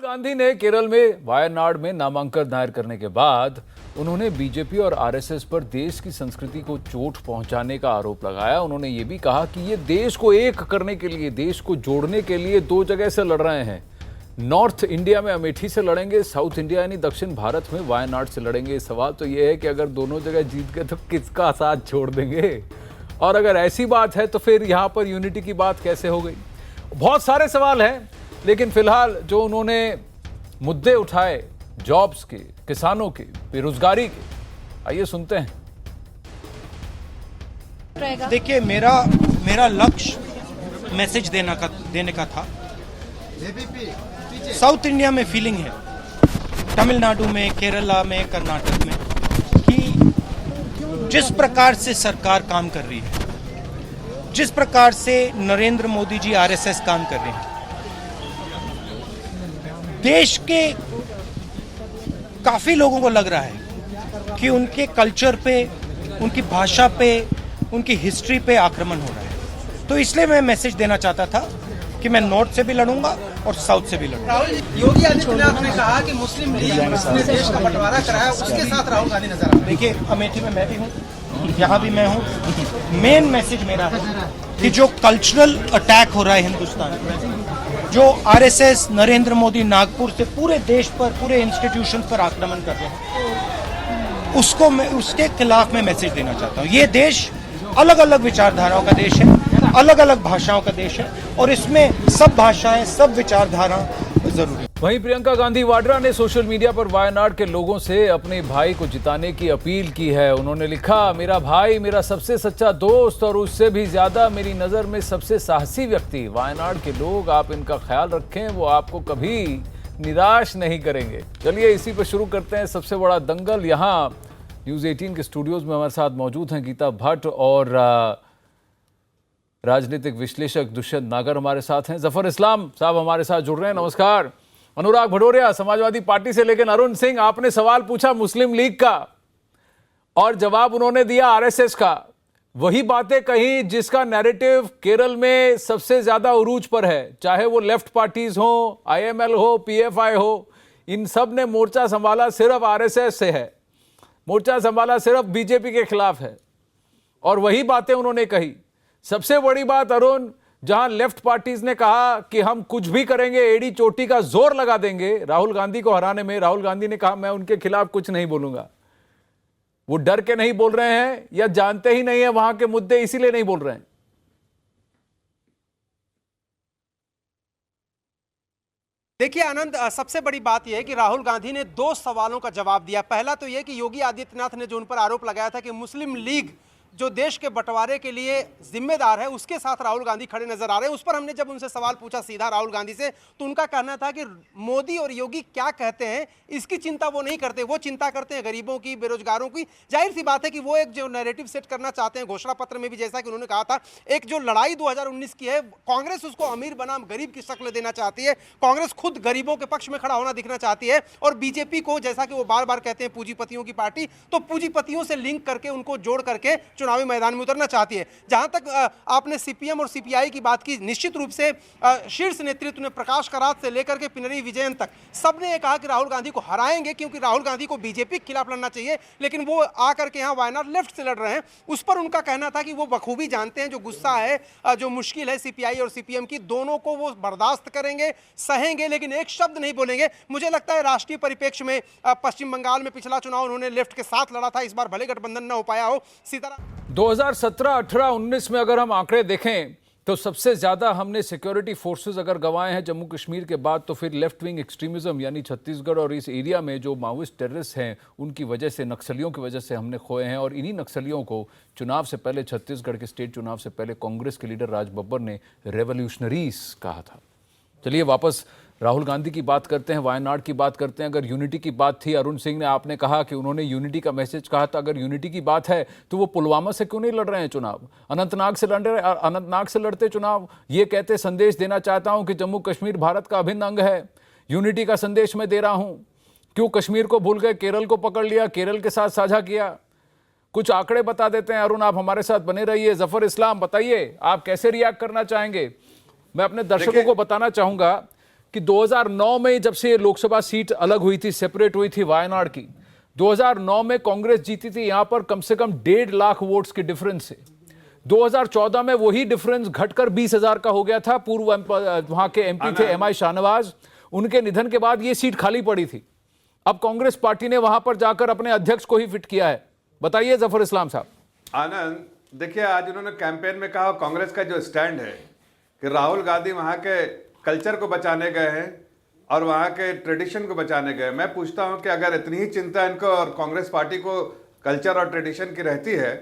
गांधी ने केरल में वायनाड में नामांकन दायर करने के बाद उन्होंने बीजेपी और आरएसएस पर देश की संस्कृति को चोट पहुंचाने का आरोप लगाया। उन्होंने ये भी कहा कि ये देश को एक करने के लिए, देश को जोड़ने के लिए दो जगह से लड़ रहे हैं। नॉर्थ इंडिया में अमेठी से लड़ेंगे, साउथ इंडिया यानी दक्षिण भारत में वायनाड से लड़ेंगे। सवाल तो ये है कि अगर दोनों जगह जीत गए तो किसका साथ छोड़ देंगे, और अगर ऐसी बात है तो फिर यहाँ पर यूनिटी की बात कैसे हो गई। बहुत सारे सवाल हैं, लेकिन फिलहाल जो उन्होंने मुद्दे उठाए जॉब्स के, किसानों के, बेरोजगारी के, आइए सुनते हैं। देखिए, मेरा लक्ष्य मैसेज देने का था। साउथ इंडिया में फीलिंग है, तमिलनाडु में, केरला में, कर्नाटक में, कि जिस प्रकार से सरकार काम कर रही है, जिस प्रकार से नरेंद्र मोदी जी आरएसएस काम कर रहे हैं, देश के काफी लोगों को लग रहा है कि उनके कल्चर पे, उनकी भाषा पे, उनकी हिस्ट्री पे आक्रमण हो रहा है। तो इसलिए मैं मैसेज देना चाहता था कि मैं नॉर्थ से भी लड़ूंगा और साउथ से भी लड़ूंगा। योगी आदित्यनाथ ने कहा कि मुस्लिम लीग ने देश का बंटवारा कराया, उसके साथ राहुल गांधी नजर आ रहे हैं। देखिए, अमेठी में मैं भी हूँ, यहाँ भी मैं हूँ। मेन मैसेज मेरा है कि जो कल्चरल अटैक हो रहा है हिंदुस्तान में, जो आरएसएस, नरेंद्र मोदी नागपुर से पूरे देश पर, पूरे इंस्टीट्यूशन पर आक्रमण कर रहे हैं, उसके खिलाफ मैं मैसेज देना चाहता हूँ। ये देश अलग अलग विचारधाराओं का देश है, अलग अलग भाषाओं का देश है, और इसमें सब भाषाएं, सब विचारधारा जरूरी है। वहीं प्रियंका गांधी वाड्रा ने सोशल मीडिया पर वायनाड के लोगों से अपने भाई को जिताने की अपील की है। उन्होंने लिखा, मेरा भाई मेरा सबसे सच्चा दोस्त और उससे भी ज्यादा मेरी नजर में सबसे साहसी व्यक्ति। वायनाड के लोग, आप इनका ख्याल रखें, वो आपको कभी निराश नहीं करेंगे। चलिए इसी पर शुरू करते हैं सबसे बड़ा दंगल। यहाँ न्यूज़ 18 के स्टूडियोज में हमारे साथ मौजूद हैं गीता भट्ट और राजनीतिक विश्लेषक दुष्यंत नागर हमारे साथ हैं। जफर इस्लाम साहब हमारे साथ जुड़ रहे हैं, नमस्कार। अनुराग भदौरिया समाजवादी पार्टी से, लेकिन अरुण सिंह, आपने सवाल पूछा मुस्लिम लीग का और जवाब उन्होंने दिया आरएसएस का। वही बातें कही जिसका नैरेटिव केरल में सबसे ज्यादा उरूज पर है, चाहे वो लेफ्ट पार्टीज हो, आईएमएल हो, पीएफआई हो, इन सब ने मोर्चा संभाला सिर्फ आरएसएस से है, मोर्चा संभाला सिर्फ बीजेपी के खिलाफ है, और वही बातें उन्होंने कही। सबसे बड़ी बात अरुण, जहां लेफ्ट पार्टीज ने कहा कि हम कुछ भी करेंगे, एड़ी चोटी का जोर लगा देंगे राहुल गांधी को हराने में, राहुल गांधी ने कहा मैं उनके खिलाफ कुछ नहीं बोलूंगा। वो डर के नहीं बोल रहे हैं या जानते ही नहीं है वहां के मुद्दे, इसीलिए नहीं बोल रहे हैं? देखिए आनंद, सबसे बड़ी बात यह है कि राहुल गांधी ने दो सवालों का जवाब दिया। पहला तो यह कि योगी आदित्यनाथ ने जो उन पर आरोप लगाया था कि मुस्लिम लीग जो देश के बंटवारे के लिए जिम्मेदार है, उसके साथ राहुल गांधी खड़े नजर आ रहे हैं। उस पर हमने जब उनसे सवाल पूछा सीधा राहुल गांधी से, तो उनका कहना था कि मोदी और योगी क्या कहते हैं इसकी चिंता वो नहीं करते, वो चिंता करते हैं गरीबों की, बेरोजगारों की। जाहिर सी बात है कि वो एक जो नैरेटिव सेट करना चाहते हैं, घोषणा पत्र में भी जैसा कि उन्होंने कहा था, एक जो लड़ाई 2019 की है, कांग्रेस उसको अमीर बनाम गरीब की शक्ल देना चाहती है। कांग्रेस खुद गरीबों के पक्ष में खड़ा होना दिखना चाहती है, और बीजेपी को, जैसा कि वो बार बार कहते हैं, पूंजीपतियों की पार्टी, तो पूंजीपतियों से लिंक करके, उनको जोड़ करके चुनावी मैदान में उतरना चाहती है। जहां तक आपने सीपीएम और सीपीआई की बात की, निश्चित रूप से शीर्ष नेतृत्व ने, प्रकाश करात से लेकर के पिनरई विजयन तक, सबने ये कहा कि राहुल गांधी को हराएंगे, क्योंकि राहुल गांधी को बीजेपी के खिलाफ लड़ना चाहिए। लेकिन वो आकर के यहां वायनाड लेफ्ट से लड़ रहे हैं। उस पर उनका कहना था कि वो बखूबी जानते हैं जो गुस्सा है, जो मुश्किल है सीपीआई और सीपीएम की, दोनों को वो बर्दाश्त करेंगे, सहेंगे, लेकिन एक शब्द नहीं बोलेंगे। मुझे लगता है राष्ट्रीय परिप्रेक्ष्य में पश्चिम बंगाल में पिछला चुनाव उन्होंने लेफ्ट के साथ लड़ा था, इस बार भले गठबंधन न हो पाया हो। 2017, 18, 19 में अगर हम आंकड़े देखें तो सबसे ज्यादा हमने सिक्योरिटी फोर्सेस अगर गंवाए हैं जम्मू कश्मीर के बाद, तो फिर लेफ्ट विंग एक्सट्रीमिज्म यानी छत्तीसगढ़ और इस एरिया में जो माओइस्ट टेररिस्ट हैं उनकी वजह से, नक्सलियों की वजह से हमने खोए हैं। और इन्हीं नक्सलियों को चुनाव से पहले, छत्तीसगढ़ के स्टेट चुनाव से पहले, कांग्रेस के लीडर राज बब्बर ने रेवोल्यूशनरीज कहा था। चलिए वापस राहुल गांधी की बात करते हैं, वायनाड की बात करते हैं। अगर यूनिटी की बात थी, अरुण सिंह ने, आपने कहा कि उन्होंने यूनिटी का मैसेज कहा था, अगर यूनिटी की बात है तो वो पुलवामा से क्यों नहीं लड़ रहे हैं चुनाव? अनंतनाग से लड़ते चुनाव, ये कहते संदेश देना चाहता हूं कि जम्मू कश्मीर भारत का अभिन्न अंग है, यूनिटी का संदेश मैं दे रहा हूं। क्यों कश्मीर को भूल गए, केरल को पकड़ लिया, केरल के साथ साझा किया? कुछ आंकड़े बता देते हैं। अरुण, आप हमारे साथ बने रहिए। जफर इस्लाम, बताइए आप कैसे रिएक्ट करना चाहेंगे? मैं अपने दर्शकों को बताना चाहूंगा कि 2009 में जब से लोकसभा सीट अलग हुई थी, सेपरेट हुई थी वायनाड की, 2009 में कांग्रेस जीती थी यहां पर कम से कम 1.5 लाख वोट्स के डिफरेंस से। 2014 में वही डिफरेंस घटकर 20,000 का हो गया था। पूर्व वहां के एमपी थे एमआई शाहनवाज, उनके निधन के बाद ये सीट खाली पड़ी थी। अब कांग्रेस पार्टी ने वहां पर जाकर अपने अध्यक्ष को ही फिट किया है। बताइए जफर इस्लाम साहब। आनंद, देखिए आज उन्होंने कैंपेन में कहा कांग्रेस का जो स्टैंड है कि राहुल गांधी वहां के कल्चर को बचाने गए हैं और वहां के ट्रेडिशन को बचाने गए। मैं पूछता हूं कि अगर इतनी ही चिंता इनको और कांग्रेस पार्टी को कल्चर और ट्रेडिशन की रहती है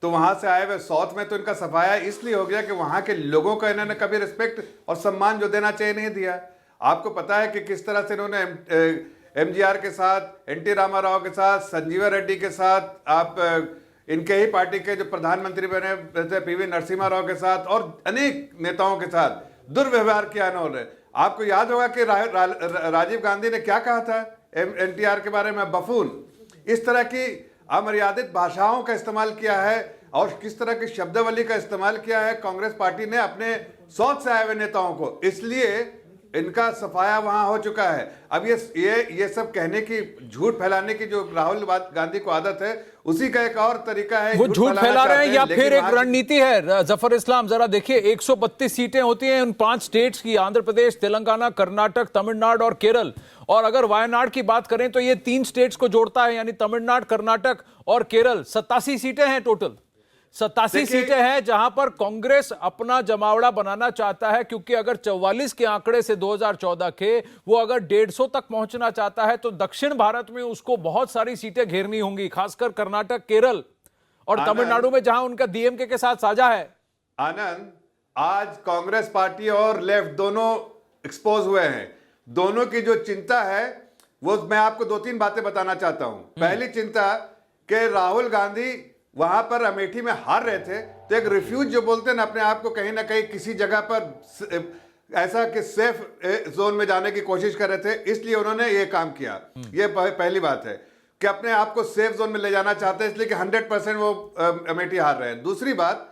तो वहां से आए हुए साउथ में तो इनका सफाया इसलिए हो गया कि वहां के लोगों को इन्होंने कभी रिस्पेक्ट और सम्मान जो देना चाहिए नहीं दिया। आपको पता है कि किस तरह से इन्होंने एमजीआर के साथ, एनटी रामाराव के साथ, संजीवा रेड्डी के साथ, आप इनके ही पार्टी के जो प्रधानमंत्री बने थे पीवी नरसिम्हा राव के साथ और अनेक नेताओं के साथ दुर्व्यवहार किया इन्होंने। आपको याद होगा कि राजीव गांधी ने क्या कहा था एनटीआर के बारे में, बफून। इस तरह की अमर्यादित भाषाओं का इस्तेमाल किया है और किस तरह की शब्दावली का इस्तेमाल किया है कांग्रेस पार्टी ने अपने साउथ से आए हुए नेताओं को, इसलिए इनका सफाया वहां हो चुका है। अब ये सब कहने की, झूठ फैलाने की जो राहुल गांधी को आदत है, उसी का एक और तरीका है। वो झूठ फैला रहे हैं या फिर एक रणनीति है? जफर इस्लाम, जरा देखिए 132 सीटें होती हैं उन 5 स्टेट्स की, आंध्र प्रदेश, तेलंगाना, कर्नाटक, तमिलनाडु और केरल। और अगर वायनाड की बात करें तो ये 3 स्टेट्स को जोड़ता है, यानी तमिलनाडु, कर्नाटक और केरल। 87 सीटें हैं टोटल। 87 सीटें हैं जहां पर कांग्रेस अपना जमावड़ा बनाना चाहता है, क्योंकि अगर 44 के आंकड़े से 2014 के वो अगर 150 तक पहुंचना चाहता है तो दक्षिण भारत में उसको बहुत सारी सीटें घेरनी होंगी, खासकर कर्नाटक, केरल और तमिलनाडु में जहां उनका डीएमके के साथ साझा है। आनंद, आज कांग्रेस पार्टी और लेफ्ट दोनों एक्सपोज हुए हैं। दोनों की जो चिंता है वो मैं आपको 2-3 बातें बताना चाहता हूं। पहली चिंता कि राहुल गांधी वहां पर अमेठी में हार रहे थे तो एक रिफ्यूज जो बोलते हैं ना, अपने आप को कहीं ना कहीं किसी जगह पर ऐसा कि सेफ जोन में जाने की कोशिश कर रहे थे, इसलिए उन्होंने ये काम किया। ये पहली बात है कि अपने आप को सेफ जोन में ले जाना चाहते हैं, इसलिए कि 100% वो अमेठी हार रहे हैं। दूसरी बात,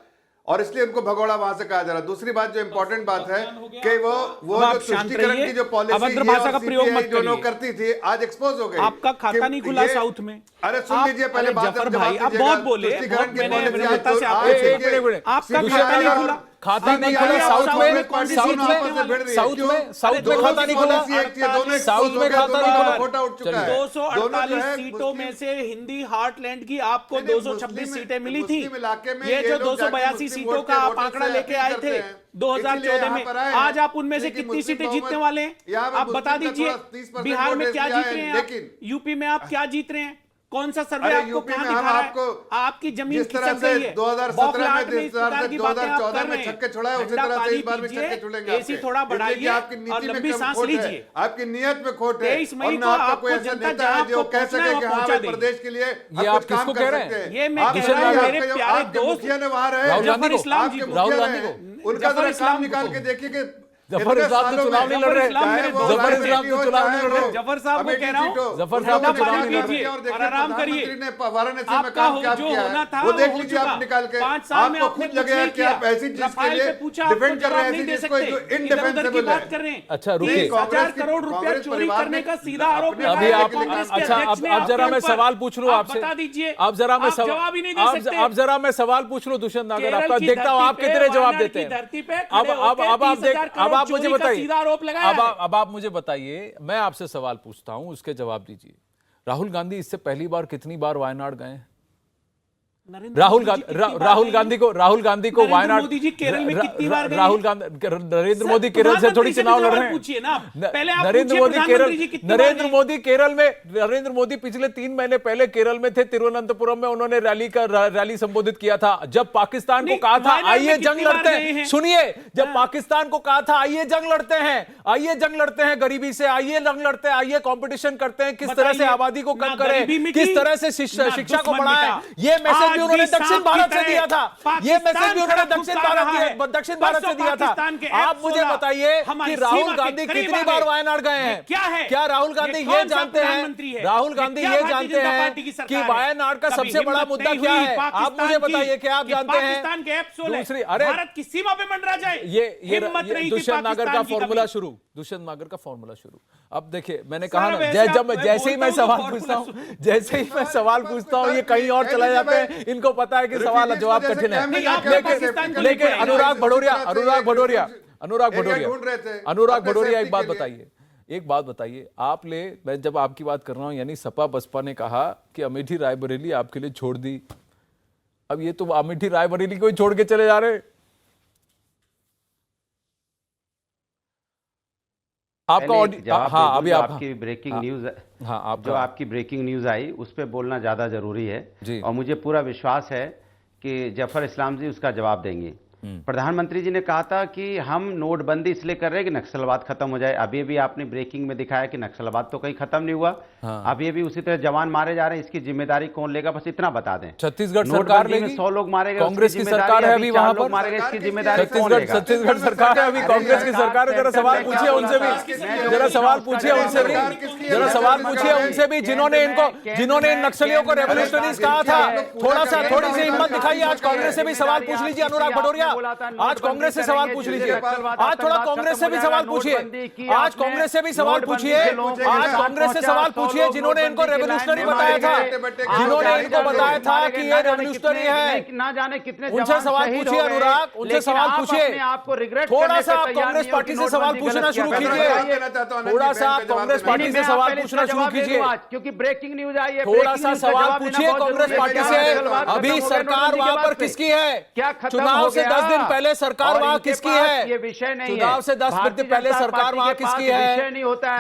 और इसलिए उनको भगोड़ा वहां से कहा जा रहा है। दूसरी बात जो इंपॉर्टेंट बात है कि वो जो तुष्टिकरण की जो पॉलिसी भाषा का प्रयोग मत दोनों करती थी, आज एक्सपोज हो गई। आपका खाता नहीं खुला साउथ में। अरे सुन लीजिए पहले बात, भाई आप बहुत बोले, आपका खाता नहीं खुला। खाता नहीं खुला साउथ में, साउथ में खाता नहीं खुला, साउथ में खाता नहीं खुला। खोटा उठ चुका है। 248 सीटों में से हिंदी हार्टलैंड की आपको 226 सीटें मिली थी। ये जो 282 सीटों का आप आंकड़ा लेके आए थे 2014 में, आज आप उनमें से कितनी सीटें जीतने वाले हैं आप बता दीजिए। बिहार में क्या जीत रहे हैं, यूपी में आप क्या जीत रहे हैं, कौन सा सर्वे आपको कहां दिखा रहा है? आपकी जमीन खिसक गई है। 2017 में 2014 में छक्के छुड़ाए, उसी तरह से इस बार भी छक्के छुड़ेंगे। एसी थोड़ा बढ़ाइए और लंबी सांस लीजिए। आपकी नियत में खोट है। 23 मई को आपको जनता जहां जो कह सके कि हाँ प्रदेश के लिए ये आप किसको कह रहे हैं? ये मैं कह रहा हूं मेरे प्यारे दोस्त ने वहां रहे जफर इस्लाम जी को, राहुल गांधी को, उनका जरा काम निकाल के देखिए कि जफर इस्लाम तो चुनाव नहीं लड़ रहे, जफर इस्लाम तो चुनाव नहीं लड़ रहे। जफर साहब को कह रहा हूं, जफर साहब तो चुनाव नहीं लड़ रहे और आराम करिए। वाराणसी में आपका काम क्या जो किया होना था वो देख लीजिए आप निकाल के। 5 साल में आपको आपने खुद लगेगा कि आप ऐसी चीज के लिए डिफेंड कर रहे हैं जिसको जो इनडिफेंसेबल बात कर रहे हैं। अच्छा रुकिए, 30,000 करोड़ रुपया चोरी करने का सीधा आरोप अभी आप, अच्छा अब जरा मैं सवाल पूछ लूं आपसे, बता दीजिए। आप जरा मैं जवाब ही नहीं दे सकते। आप जरा मैं सवाल पूछ लूं दुष्यंत नागर, आपका देखता हूं आप कितने जवाब देते हैं। अब आप मुझे बताइए, अब आप मुझे बताइए, मैं आपसे सवाल पूछता हूं उसके जवाब दीजिए। राहुल गांधी इससे पहली बार कितनी बार वायनाड गए? राहुल गांधी को वायनाड, मोदी जी केरल में कितनी बार गए? राहुल गांधी, नरेंद्र मोदी केरल से थोड़ी चुनाव लड़ रहे हैं। पूछिए ना, पहले आप नरेंद्र मोदी केरल, नरेंद्र मोदी पिछले 3 महीने पहले केरल में थे, तिरुवनंतपुरम में उन्होंने रैली संबोधित किया था। जब पाकिस्तान को कहा था आइए जंग लड़ते हैं, सुनिए, जब पाकिस्तान को कहा था आइए जंग लड़ते हैं गरीबी से, आइए जंग लड़ते हैं, आइए कंपटीशन करते हैं, किस तरह से आबादी को कम करें, किस तरह से शिक्षा को बढ़ाएं, ये मैसेज भी उन्होंने दक्षिण भारत से दिया था, ये मैसेज भी उन्होंने दक्षिण भारत से दिया था। आप मुझे बताइए कि राहुल गांधी कितनी बार वायनाड गए हैं? क्या राहुल गांधी ये जानते हैं, राहुल गांधी ये जानते हैं कि वायनाड का सबसे बड़ा मुद्दा क्या है? आप मुझे बताइए, क्या आप जानते हैं? दूसरी, अरे भारत की सीमा पे मंडरा जाए, ये दुष्यंत नागर का फॉर्मूला शुरू, दुष्यंत नागर का फॉर्मूला शुरू। अब देखिए, मैंने कहा ना, जैसे ही मैं सवाल पूछता हूं, जैसे ही मैं सवाल पूछता हूं, ये कहीं और चला जाते हैं। इनको पता है कि सवाल जवाब कठिन है। लेकिन अनुराग भदौरिया एक बात बताइए, मैं जब आपकी बात कर रहा हूं, यानी सपा बसपा ने कहा कि अमेठी रायबरेली आपके लिए छोड़ दी, अब ये तो अमेठी रायबरेली को ही छोड़ के चले जा रहे हैं। आपका हाँ, अभी आपकी ब्रेकिंग न्यूज, हाँ, जो आपकी ब्रेकिंग न्यूज आई उस पर बोलना ज्यादा जरूरी है, और मुझे पूरा विश्वास है कि जफर इस्लाम जी उसका जवाब देंगे। प्रधानमंत्री जी ने कहा था कि हम नोटबंदी इसलिए कर रहे हैं कि नक्सलवाद खत्म हो जाए। अभी भी आपने ब्रेकिंग में दिखाया कि नक्सलवाद तो कहीं खत्म नहीं हुआ। हाँ। अभी भी उसी तरह जवान मारे जा रहे हैं, इसकी जिम्मेदारी कौन लेगा? बस इतना बता दें। छत्तीसगढ़ सरकार लेगी, 100 लोग मारे गए, कांग्रेस की सरकार है अभी वहां पर, मारे गए, इसकी जिम्मेदारी कौन लेगा? छत्तीसगढ़ सरकार है अभी, कांग्रेस की सरकार है। जरा सवाल पूछिए उनसे भी, जरा सवाल पूछिए उनसे भी, जरा सवाल पूछिए उनसे भी, जिन्होंने इन नक्सलियों को रेवोल्यूशनरीज कहा था। थोड़ी सी हिम्मत दिखाइए, आज कांग्रेस से भी सवाल पूछ लीजिए। अनुराग भदौरिया, आज कांग्रेस से सवाल पूछ लीजिए, आज थोड़ा कांग्रेस से भी सवाल पूछिए, आज कांग्रेस से भी सवाल पूछिए, आज कांग्रेस से सवाल पूछिए, जिन्होंने इनको रेवोल्यूशनरी बताया था, जिन्होंने इनको बताया था कि ये रेवोल्यूशनरी है, ना जाने कितने उनसे सवाल पूछिए। अनुराग, उनसे सवाल पूछिए। थोड़ा सा आप कांग्रेस पार्टी से सवाल पूछना शुरू कीजिए, थोड़ा सा आप कांग्रेस पार्टी से सवाल पूछना शुरू कीजिए, क्योंकि ब्रेकिंग न्यूज आई है। थोड़ा सा सवाल पूछिए कांग्रेस पार्टी से। अभी सरकार वहां पर किसकी है? चुनाव से 10 दिन पहले सरकार वहां किसकी है? ये विषय नहीं है। चुनाव से 10 दिन पहले सरकार वहां किसकी है?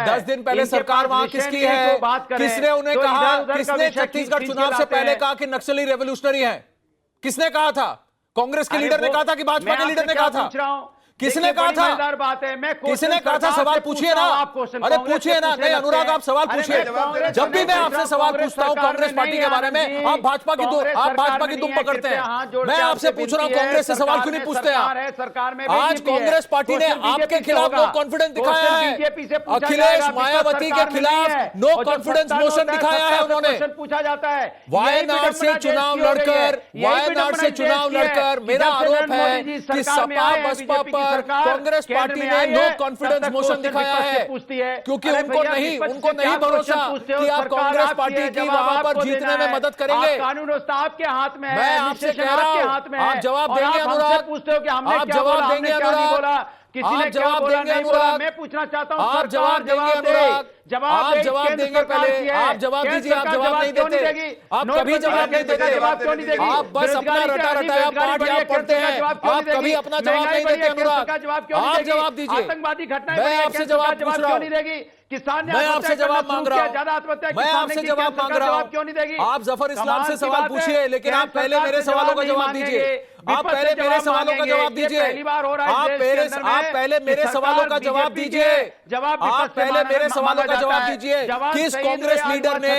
10 दिन पहले सरकार वहां किसकी है? किसने उन्हें कहा, किसने छत्तीसगढ़ चुनाव से पहले कहा कि नक्सली रेवोल्यूशनरी है? किसने कहा था? कांग्रेस के लीडर ने कहा था कि भाजपा के लीडर ने कहा था? किसने कहा था? बात है, मैं किसने कहा था? सवाल पूछिए ना, अरे पूछिए ना। नहीं अनुराग, आप सवाल पूछिए। जब भी मैं आपसे सवाल पूछता हूं कांग्रेस पार्टी के बारे में, आप भाजपा की दुम पकड़ते हैं। मैं आपसे पूछ रहा हूं, कांग्रेस से सवाल क्यों नहीं पूछते आप? आज कांग्रेस पार्टी ने आपके खिलाफ नो कॉन्फिडेंस दिखाया है, अखिलेश मायावती के खिलाफ नो कॉन्फिडेंस मोशन दिखाया है उन्होंने। पूछा जाता है वायनाड से चुनाव लड़कर मेरा आरोप है कि सपा बसपा पर कांग्रेस पार्टी ने नो कॉन्फिडेंस मोशन दिखाया है, क्योंकि उनको नहीं भरोसा कि आप कांग्रेस पार्टी की वहां पर जीतने में मदद करेंगे। कानून व्यवस्था आपके हाथ में है, मैं आपसे कह रहा हूं, आप जवाब देंगे अनुराग? पूछते हो कि हमने क्या बोला, हमने क्या नहीं बोला, किसी ने क्या बोला नहीं बोला। मैं पूछना चाहता हूं, आप जवाब देंगे अनुराग? आप जवाब देंगे पहले, आप जवाब दीजिए। आप जवाब नहीं देते, आप कभी जवाब नहीं देते, आप बस अपना रटाया पाठ याद पढ़ते हैं, आप कभी अपना जवाब नहीं देते। अनुराग, आप जवाब दीजिए। आतंकवादी घटनाएं, मैं आपसे जवाब पूछ रहा हूं, किसान, मैं आपसे जवाब मांग रहा हूं, मैं आपसे जवाब मांग रहा हूं। क्यों नहीं देगी? आप जफर इस्लाम से सवाल पूछिए, लेकिन आप पहले मेरे सवालों का जवाब दीजिए। आप पहले मेरे सवालों का जवाब दीजिए। आप पहले मेरे सवालों का जवाब दीजिए। आप पहले मेरे सवालों का जवाब दीजिए। किस कांग्रेस लीडर ने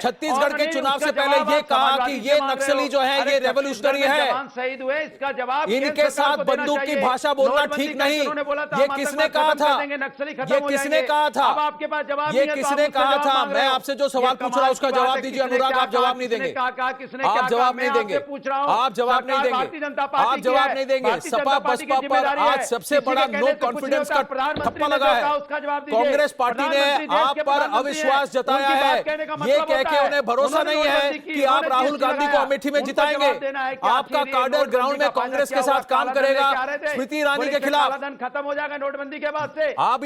छत्तीसगढ़ के चुनाव से पहले ये कहा कि ये नक्सली जो है ये रेवोल्यूशनरी है? शहीद हुए, इसका जवाब इनके साथ बंदूक की भाषा बोलना ठीक नहीं। ये किसने कहा था? ये किसने कहा था? आपके पास जवाब, ये किसने कहा था? मैं आपसे जो सवाल पूछ रहा हूं उसका जवाब दीजिए। अनुराग, आप जवाब नहीं देंगे, आप जवाब नहीं देंगे, आप जवाब नहीं देंगे, आप जवाब नहीं देंगे। सपा बसपा पर आज सबसे बड़ा नो कॉन्फिडेंस का ठप्पा लगा है। कांग्रेस पार्टी ने आप पर अविश्वास जताया है, ये कह के उन्हें भरोसा नहीं है कि आप राहुल गांधी को अमेठी में जिताएंगे। आपका कार्डर ग्राउंड में कांग्रेस के साथ काम करेगा स्मृति ईरानी के खिलाफ। खत्म हो जाएगा नोटबंदी के बाद से, आप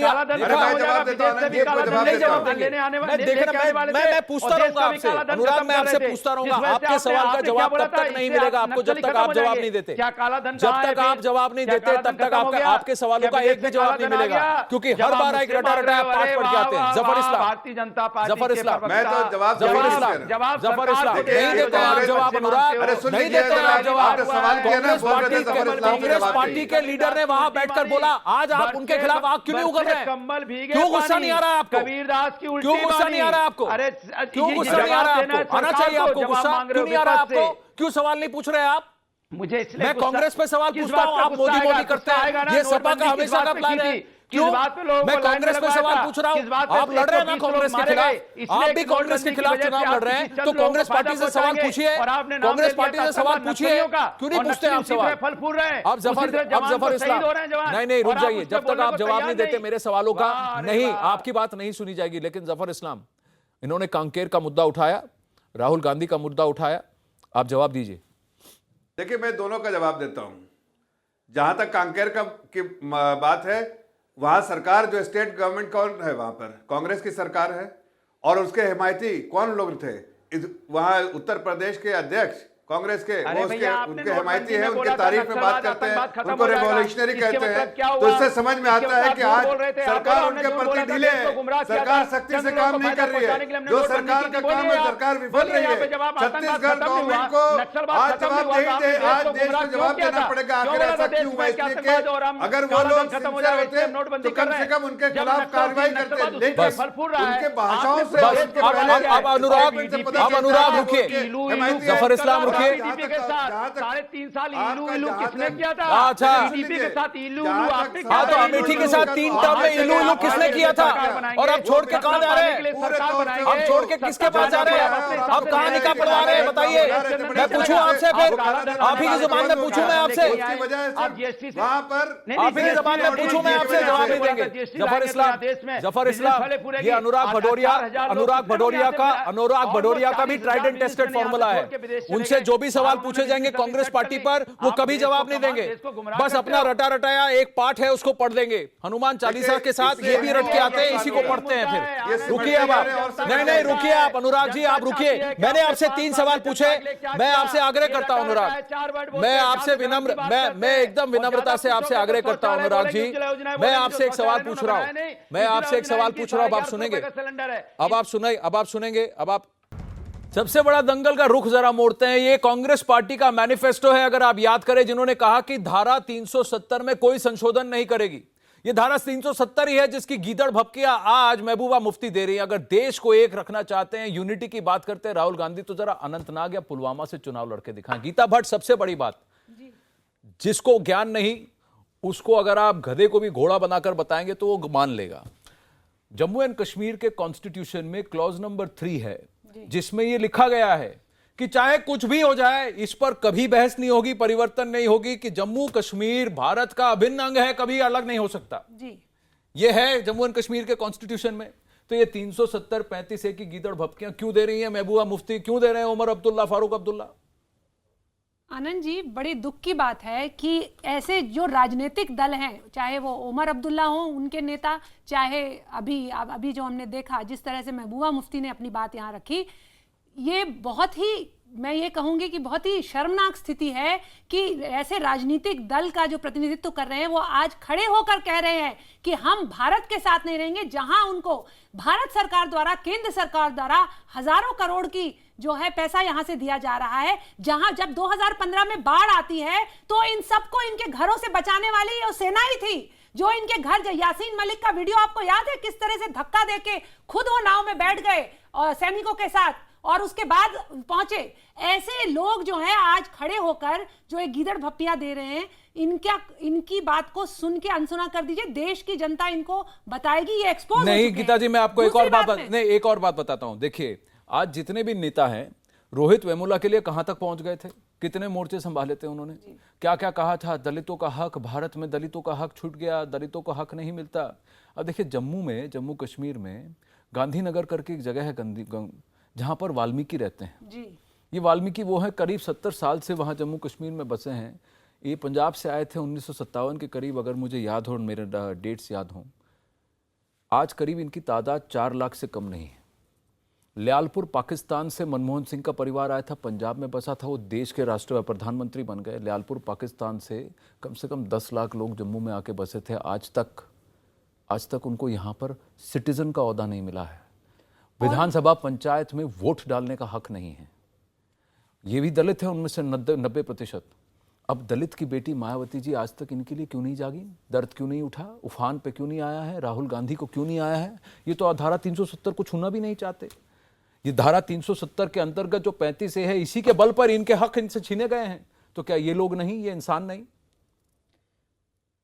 मैं पूछता रहूंगा आपसे अनुराग, मैं आपसे पूछता रहूंगा। आपके सवाल का जवाब तब तक नहीं मिलेगा आपको जब तक आप जवाब नहीं देते। जब तक आप जवाब नहीं देते तब तक आपके सवालों का एक भी जवाब नहीं मिलेगा, क्योंकि हर बार एक रटा पाठ पड़ जाते हैं। जफर इस्लाम, भारतीय जनता पार्टी जफर के इस्लाम, मैं तो जवाब जफर नहीं इस्लाम, दे रहा। जवाब जफर इस्लाम, सरकार नहीं देते हैं आप जवाब अनुराग, अरे सुन नहीं लीजिए, देते हैं आप जवाब। आपने सवाल किया ना, कांग्रेस बोल रहे थे पार्टी जफर इस्लाम से कांग्रेस जवाब पार्टी चाहिए। के लीडर ने वहां बैठकर बोला, आज आप उनके खिलाफ आग क्यों नहीं उगल रहे हैं? कम्बल भीगे, क्यों गुस्सा नहीं आ रहा है आपको? कबीरदास की उल्टी क्यों गुस्सा नहीं आ रहा है आपको? अरे क्यों गुस्सा नहीं आ रहा है आपको? आना चाहिए आपको गुस्सा, क्यों नहीं आ रहा है आपको? क्यों सवाल नहीं पूछ रहे आप? मुझे इसलिए मैं कांग्रेस पे सवाल किस पूछता बात हूं, का आप गुस्सा मोदी आएगा? मोदी करते गुस्सा आएगा हैं, ना, ये सपा नोटबंदी का किस हमेशा का बात पे प्लान की है। थी? क्यों? किस बात पे लोगों मैं को लाइन कांग्रेस में पे लगवाया सवाल था? पूछ रहा किस हूं, बात पे आप लड़ रहे हैं ना 120 लोग कांग्रेस के मारे खिलाफ, गए? इसलिए आप भी कांग्रेस के नोटबंदी खिलाफ की वजह चुनाव से लड़ आप रहे हैं, किसी तो चंद लोगों कांग्रेस को पार्टी से फायदा सवाल पहुंचाएंगे। पूछिए, और आपने नाम कांग्रेस ले लिया पार्टी से था सवाल सपा पूछिए, नक्सलियों का, क्यों नहीं और पूछते आप नक्सली उसी सवाल? तरह फल फूल रहे हैं। आप जफर, उसी तरह अब जवान जफर को शहीद इस्लाम, हो रहे हैं जवान। नहीं रुक और आप जाइए, उस पे जब तक बोलने आप को जवाब तैयार नहीं देते नहीं। मेरे सवालों का वाह रे नहीं, वाह। आपकी बात नहीं सुनी जाएगी। लेकिन जफर इस्लाम, इन्होंने कांकेर का मुद्दा उठाया, राहुल गांधी का मुद्दा उठाया, आप जवाब दीजिए। देखिए, मैं दोनों का जवाब देता हूं। जहां तक कांकेर की बात है, वहां सरकार जो स्टेट गवर्नमेंट कौन है, वहां पर कांग्रेस की सरकार है, और उसके हिमायती कौन लोग थे वहां? उत्तर प्रदेश के अध्यक्ष कांग्रेस के, अरे वो भैया, आपने उनके हिमायती नोटबंदी है, में उनके बोला था तारीफ में बात नक्सलवाद, करते हैं, आतंकवाद खत्म उनको हो जाएगा। रेवोल्यूशनरी इसके कहते मतलब हैं। क्या तो हुआ? इससे समझ में आता है कि झूठ आज बोल रहे थे, सरकार आप उनके हमने झूठ प्रति बोला था, ढीले देश को गुमराह है, किया सरकार था, सख्ती से चंद काम लोगों को नहीं कर फायदा रही है। पहुंचाने के लिए हमने जो नोटबंदी सरकार की का थी। बोलिए काम है, आप, सरकार विफल बोलिए रही यहाँ पे है। जब आप आतंकवाद छत्तीसगढ़ खत्म नहीं हुआ, गवर्नमेंट को नक्सलवाद आज खत्म जवाब नहीं हुआ, नहीं तो दे, आपने आज देश को देश को गुमराह जवाब क्यों किया देना था? पड़ेगा। क्यों आखिर बोला ऐसा था देश क्यों हुआ? में इसलिए सियासतबाज और हम कि अगर वो काला लोग धन खत्म हो सिंसियर जाएगा, होते इसलिए नोटबंदी तो कर कम रहे से हैं। कम उनके जब खिलाफ नक्सल कार्रवाई नक्सलवाद करते। उसी लेकिन तरह फल फूल रहा है। उनके भाषाओं आपने से, पूरे उनके देश पहले अब अनुराग, से पता अब चलता अनुराग है रुकिए। कि इलू हिमायती जफर इस्लाम जहां रुकिए। तक- के साथ जहां तक 3.5 साल आपका इलू इलू जहां किसने तक- किया था? अच्छा। टीडीपी के साथ इलू इलू जहां आपने तक- किया हाँ, तो था? अमेठी के साथ 3 टर्म में इलू इलू किसने किया था? और अब छोड़ के कहां जा रहे हैं? अब छोड़ के किसके पास जा रहे हैं? अब कहानी का पढ़वा रहे हैं, बताइए। मैं पूछूं आपसे, फिर आप ही की जुबान में पूछूं मैं आपसे, उसकी वजह से आप जीएसटी से वहां पर आप ही की जुबान में पूछूं मैं आपसे, जवाब नहीं देंगे। जफर इस्लाम, जफर इस्लाम, ये अनुराग भदौरिया का भी ट्राइड एंड टेस्टेड फॉर्मूला है। उनसे जो भी सवाल पूछे जाएंगे कांग्रेस पार्टी पर, वो कभी जवाब नहीं देंगे, बस अपना रटा रटाया एक पाठ है उसको पढ़ देंगे। हनुमान चालीसा के साथ ये भी रट के आते हैं, इसी को पढ़ते हैं फिर। रुकिए अब आप, नहीं रुकिए आप, अनुराग जी आप रुकिए। मैंने आपसे 3 सवाल पूछे, मैं आपसे आग्रह करता हूं अनुराग, मैं आपसे विनम्र, मैं एकदम विनम्रता से आपसे आग्रह करता हूं अनुराग जी, मैं आपसे एक सवाल पूछ रहा हूं, मैं आपसे एक सवाल पूछ रहा हूं, अब आप सुनेंगे, अब आप सुनेंगे, अब आप। सबसे बड़ा दंगल का रुख जरा मोड़ते हैं। ये कांग्रेस पार्टी का मैनिफेस्टो है, अगर आप याद करें, जिन्होंने कहा कि धारा 370 में कोई संशोधन नहीं करेगी। ये धारा 370 ही है जिसकी गीदड़ भपकियां आज महबूबा मुफ्ती दे रही है। अगर देश को एक रखना चाहते हैं, यूनिटी की बात करते हैं राहुल गांधी, तो जरा अनंतनाग या पुलवामा से चुनाव लड़के दिखाएं। गीता भट्ट, सबसे बड़ी बात, जिसको ज्ञान नहीं उसको अगर आप गधे को भी घोड़ा बनाकर बताएंगे तो वो मान लेगा। जम्मू एंड कश्मीर के कॉन्स्टिट्यूशन में क्लॉज नंबर 3 है, जिसमें यह लिखा गया है कि चाहे कुछ भी हो जाए, इस पर कभी बहस नहीं होगी, परिवर्तन नहीं होगी, कि जम्मू कश्मीर भारत का अभिन्न अंग है, कभी अलग नहीं हो सकता जी। यह है जम्मू एंड कश्मीर के कॉन्स्टिट्यूशन में। तो ये 370-35 की गीदड़ भपकियां क्यों दे रही है महबूबा मुफ्ती, क्यों दे रहे हैं उमर अब्दुल्ला, फारूक अब्दुल्ला? आनंद जी, बड़ी दुख की बात है कि ऐसे जो राजनीतिक दल हैं, चाहे वो उमर अब्दुल्ला हो उनके नेता, चाहे अभी जो हमने देखा जिस तरह से महबूबा मुफ्ती ने अपनी बात यहाँ रखी, ये बहुत ही, मैं ये कहूंगी कि बहुत ही शर्मनाक स्थिति है कि ऐसे राजनीतिक दल का जो प्रतिनिधित्व कर रहे हैं वो आज खड़े होकर कह रहे हैं कि हम भारत के साथ नहीं रहेंगे, जहां उनको भारत सरकार द्वारा, केंद्र सरकार द्वारा हजारों करोड़ की जो है पैसा यहां से दिया जा रहा है। जहां जब 2015 में बाढ़ आती है तो इन सबको इनके घरों से बचाने वाली वो सेना ही थी, जो इनके घर, यासीन मलिक का वीडियो आपको याद है, किस तरह से धक्का देके खुद वो नाव में बैठ गए और सैनिकों के साथ, और उसके बाद पहुंचे। ऐसे लोग जो हैं आज खड़े होकर जो एक गीदड़ भप्पियां दे रहे हैं, इनकी बात को सुन के अनसुना कर दीजिए। देश की जनता इनको बताएगी, ये एक्सपोज नहीं गीता जी, मैं आपको एक और बात बताता हूं। देखिए, आज जितने भी नेता हैं, रोहित वेमुला के लिए कहां तक पहुंच गए थे, कितने मोर्चे संभाले थे उन्होंने, क्या क्या कहा था, दलितों का हक, भारत में दलितों का हक छूट गया, दलितों को हक नहीं मिलता। अब देखिए, जम्मू कश्मीर में गांधीनगर करके एक जगह है जहां पर वाल्मीकि रहते हैं जी। ये वाल्मीकि वो है, करीब 70 साल से वहां जम्मू कश्मीर में बसे हैं। ये पंजाब से आए थे 1957 के करीब, अगर मुझे याद हो, मेरे डेट्स याद हों। आज करीब इनकी तादाद 4 लाख से कम नहीं है। ल्यालपुर पाकिस्तान से मनमोहन सिंह का परिवार आया था, पंजाब में बसा था, वो देश के राष्ट्रीय प्रधानमंत्री बन गए। ल्यालपुर पाकिस्तान से कम 10 लाख लोग जम्मू में आके बसे थे। आज तक आज तक उनको यहाँ पर सिटीजन का ओहदा नहीं मिला है, विधानसभा पंचायत में वोट डालने का हक नहीं है। ये भी दलित है, उनमें से 90%। अब दलित की बेटी मायावती जी आज तक इनके लिए क्यों नहीं जागी? दर्द क्यों नहीं उठा? उफान पे क्यों नहीं आया है? राहुल गांधी को क्यों नहीं आया है? ये तो धारा 370 को छूना भी नहीं चाहते। ये धारा 370 के अंतर्गत जो 35 ए है, इसी के बल पर इनके हक इनसे छीने गए हैं। तो क्या ये लोग नहीं, ये इंसान नहीं?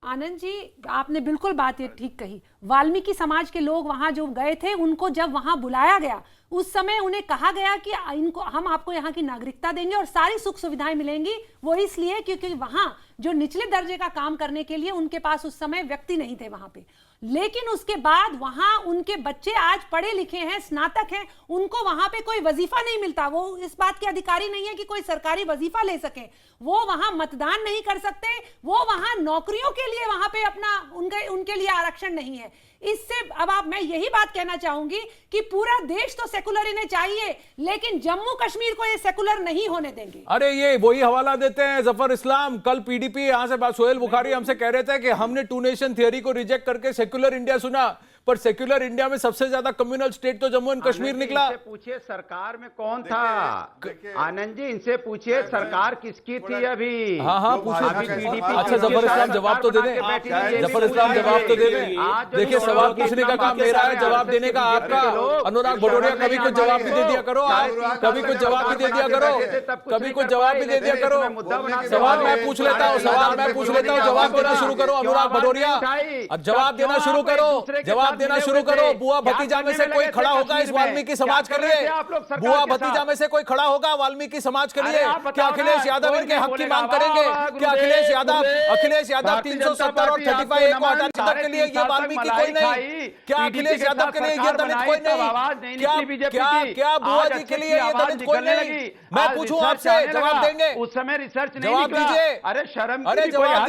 आनंद जी, आपने बिल्कुल बात ये ठीक कही। वाल्मीकि समाज के लोग वहां जो गए थे, उनको जब वहां बुलाया गया, उस समय उन्हें कहा गया कि इनको हम आपको यहाँ की नागरिकता देंगे और सारी सुख सुविधाएं मिलेंगी। वो इसलिए क्योंकि वहां जो निचले दर्जे का काम करने के लिए उनके पास उस समय व्यक्ति नहीं थे वहां पे। लेकिन उसके बाद वहां उनके बच्चे आज पढ़े लिखे हैं, स्नातक हैं, उनको वहां पे कोई वजीफा नहीं मिलता। वो इस बात के अधिकारी नहीं है कि कोई सरकारी वजीफा ले सके। वो वहां मतदान नहीं कर सकते, वो वहां नौकरियों के लिए वहां पे अपना उनके लिए आरक्षण नहीं है। इससे अब मैं यही बात कहना चाहूंगी कि पूरा देश तो सेकुलर इन्हें चाहिए, लेकिन जम्मू कश्मीर को ये सेकुलर नहीं होने देंगे। अरे ये वही हवाला देते हैं जफर इस्लाम। कल पीडीपी यहां से सोहेल बुखारी हमसे कह रहे थे कि हमने टू नेशन थियरी को रिजेक्ट करके सेक्युलर इंडिया सुना, पर सेक्युलर इंडिया में सबसे ज्यादा कम्युनल स्टेट तो जम्मू एंड कश्मीर निकला। इनसे पूछिए सरकार में कौन था? आनंद जी, इनसे पूछिए सरकार किसकी थी अभी? हाँ पूछिए। अच्छा जफर इस्लाम जवाब तो दे दें, जफर इस्लाम जवाब तो दे दें। देखिए सवाल पूछने का काम मेरा है, जवाब देने का आपका। अनुराग भदौरिया कभी कुछ जवाब भी दे दिया करो, आप कभी कुछ जवाब भी दे दिया करो, कभी कुछ जवाब भी दे दिया करो। सवाल मैं पूछ लेता हूँ, जवाब देना शुरू करो अनुराग भदौरिया। अब जवाब देना शुरू करो, जवाब देना शुरू करो। बुआ भतीजा में से कोई खड़ा होगा इस वाल्मीकि समाज के लिए? बुआ भतीजा में से कोई खड़ा होगा वाल्मीकि समाज के लिए? क्या अखिलेश यादव इनके हक की मांग करेंगे? क्या अखिलेश यादव 370 और 35A को हटाने के लिए ये वाल्मीकि कोई नहीं? क्या अखिलेश यादव के लिए ये दलित कोई नहीं? क्या बुआ जी के लिए ये दलित कोई नहीं? मैं पूछूं आपसे, जवाब देंगे? उस समय रिसर्च नहीं जवाब दीजिए। अरे शर्म, अरे जवाब